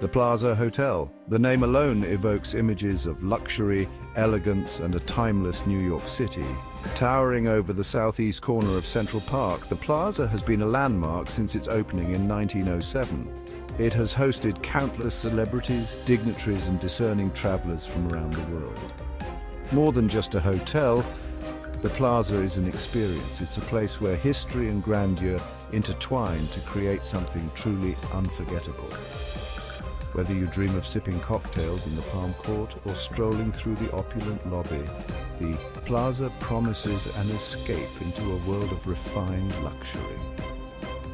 The Plaza Hotel. The name alone evokes images of luxury, elegance, and a timeless New York City. Towering over the southeast corner of Central Park, the Plaza has been a landmark since its opening in 1907. It has hosted countless celebrities, dignitaries, and discerning travelers from around the world. More than just a hotel, the Plaza is an experience. It's a place where history and grandeur intertwine to create something truly unforgettable. Whether you dream of sipping cocktails in the Palm Court or strolling through the opulent lobby, the Plaza promises an escape into a world of refined luxury.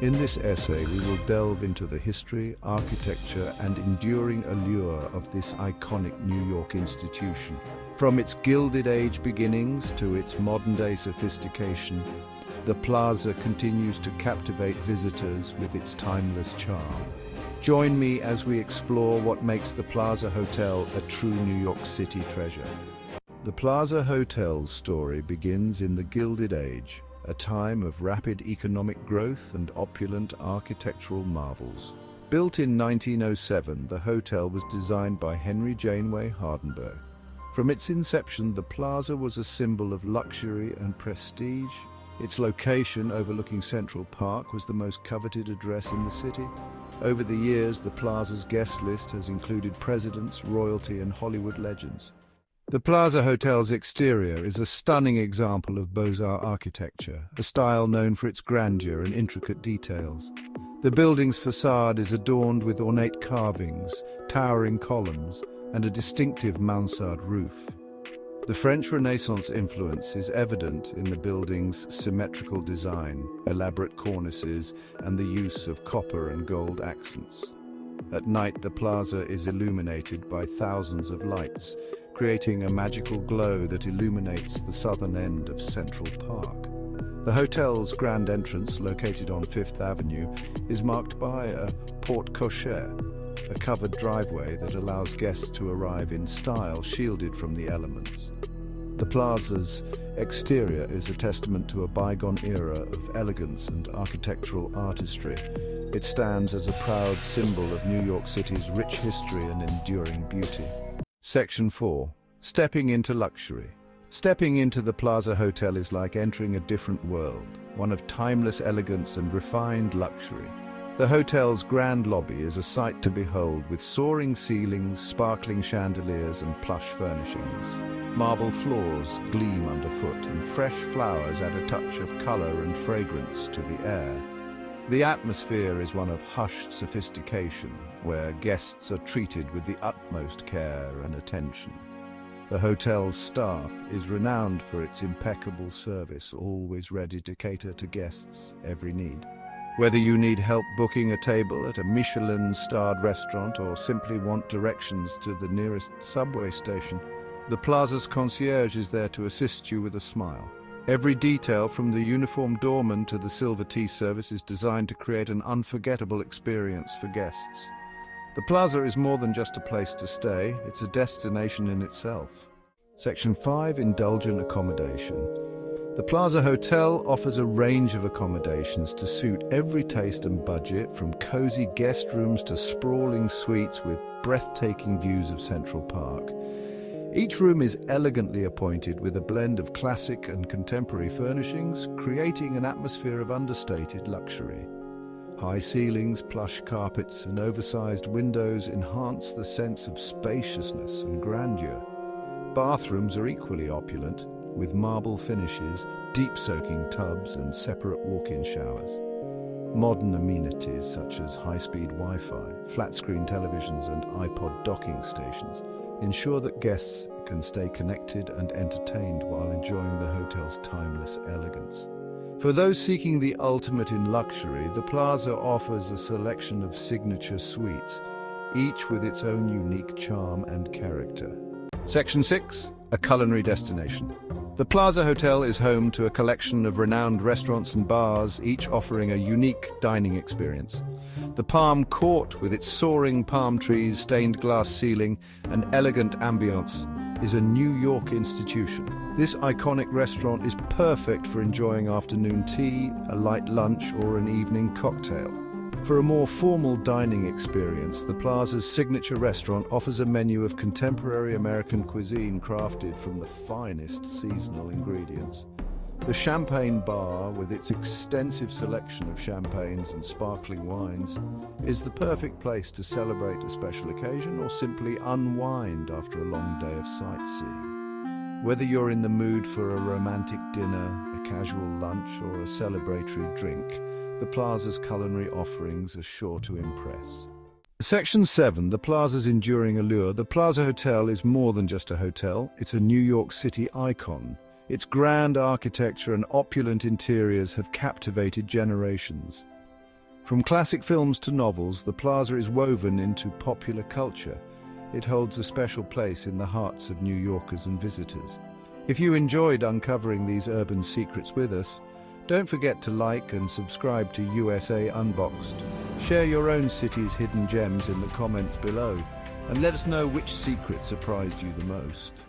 In this essay, we will delve into the history, architecture, and enduring allure of this iconic New York institution. From its Gilded Age beginnings to its modern-day sophistication, the Plaza continues to captivate visitors with its timeless charm. Join me as we explore what makes the Plaza Hotel a true New York City treasure. The Plaza Hotel's story begins in the Gilded Age, a time of rapid economic growth and opulent architectural marvels. Built in 1907, the hotel was designed by Henry Janeway Hardenberg. From its inception, the Plaza was a symbol of luxury and prestige. Its location overlooking Central Park was the most coveted address in the city. Over the years, the Plaza's guest list has included presidents, royalty, and Hollywood legends. The Plaza Hotel's exterior is a stunning example of Beaux-Arts architecture, a style known for its grandeur and intricate details. The building's facade is adorned with ornate carvings, towering columns, and a distinctive mansard roof. The French Renaissance influence is evident in the building's symmetrical design, elaborate cornices, and the use of copper and gold accents. At night, the Plaza is illuminated by thousands of lights, creating a magical glow that illuminates the southern end of Central Park. The hotel's grand entrance, located on Fifth Avenue, is marked by a porte cochere, a covered driveway that allows guests to arrive in style, shielded from the elements. The Plaza's exterior is a testament to a bygone era of elegance and architectural artistry. It stands as a proud symbol of New York City's rich history and enduring beauty. Section 4. Stepping into luxury. Stepping into the Plaza Hotel is like entering a different world, one of timeless elegance and refined luxury. The hotel's grand lobby is a sight to behold, with soaring ceilings, sparkling chandeliers, and plush furnishings. Marble floors gleam underfoot, and fresh flowers add a touch of color and fragrance to the air. The atmosphere is one of hushed sophistication, where guests are treated with the utmost care and attention. The hotel's staff is renowned for its impeccable service, always ready to cater to guests' every need. Whether you need help booking a table at a Michelin-starred restaurant or simply want directions to the nearest subway station, the Plaza's concierge is there to assist you with a smile. Every detail, from the uniformed doorman to the silver tea service, is designed to create an unforgettable experience for guests. The Plaza is more than just a place to stay, it's a destination in itself. Section 5. Indulgent accommodation. The Plaza Hotel offers a range of accommodations to suit every taste and budget, from cozy guest rooms to sprawling suites with breathtaking views of Central Park. Each room is elegantly appointed with a blend of classic and contemporary furnishings, creating an atmosphere of understated luxury. High ceilings, plush carpets, and oversized windows enhance the sense of spaciousness and grandeur. Bathrooms are equally opulent, with marble finishes, deep-soaking tubs, and separate walk-in showers. Modern amenities such as high-speed Wi-Fi, flat-screen televisions, and iPod docking stations ensure that guests can stay connected and entertained while enjoying the hotel's timeless elegance. For those seeking the ultimate in luxury, the Plaza offers a selection of signature suites, each with its own unique charm and character. Section 6. A culinary destination. The Plaza Hotel is home to a collection of renowned restaurants and bars, each offering a unique dining experience. The Palm Court, with its soaring palm trees, stained glass ceiling, and elegant ambience, is a New York institution. This iconic restaurant is perfect for enjoying afternoon tea, a light lunch, or an evening cocktail. For a more formal dining experience, the Plaza's signature restaurant offers a menu of contemporary American cuisine crafted from the finest seasonal ingredients. The Champagne Bar, with its extensive selection of champagnes and sparkling wines, is the perfect place to celebrate a special occasion or simply unwind after a long day of sightseeing. Whether you're in the mood for a romantic dinner, a casual lunch, or a celebratory drink, the Plaza's culinary offerings are sure to impress. Section 7, the Plaza's enduring allure. The Plaza Hotel is more than just a hotel, it's a New York City icon. Its grand architecture and opulent interiors have captivated generations. From classic films to novels, the Plaza is woven into popular culture. It holds a special place in the hearts of New Yorkers and visitors. If you enjoyed uncovering these urban secrets with us, don't forget to like and subscribe to USA Unboxed. Share your own city's hidden gems in the comments below, and let us know which secret surprised you the most.